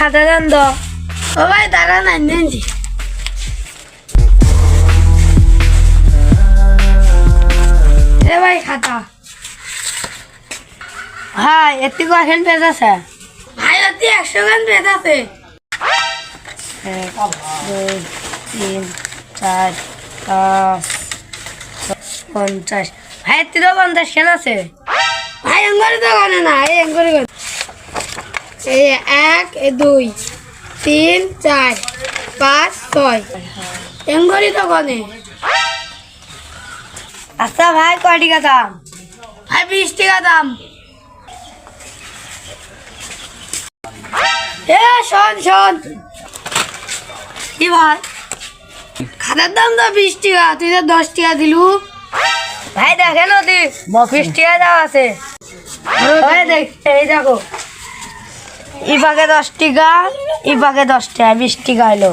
খাতা দেন তো। ও ভাই দাঁড়ান আনছি। এ ভাই খাতা। ভাই এতে কয়খান পেজ আছে? ভাই এতে 100 খান পেজ আছে। 1 2 3 4 5 50। ভাই এতে তো 50 খান আছে। ভাই এঙ্গরে তো গনে না, এই এঙ্গরে গনে। এই 1 2 3 4 5 6 এঙ্গরে তো গনে। আচ্ছা ভাই কয় টাকা দাম? ভাই 20 টাকা দাম। এ শোন শোন কি ভাই, খাতার দাম তো 20 টাকা, তুই তো 10 টাকা দিলু। ভাই দেখেন ওদি 20 টাকা দাম আছে। ভাই দেখ, এই দেখো ই পাকে 10 টাকা, ই পাকে 10 টাকা, 20 টাকা হলো।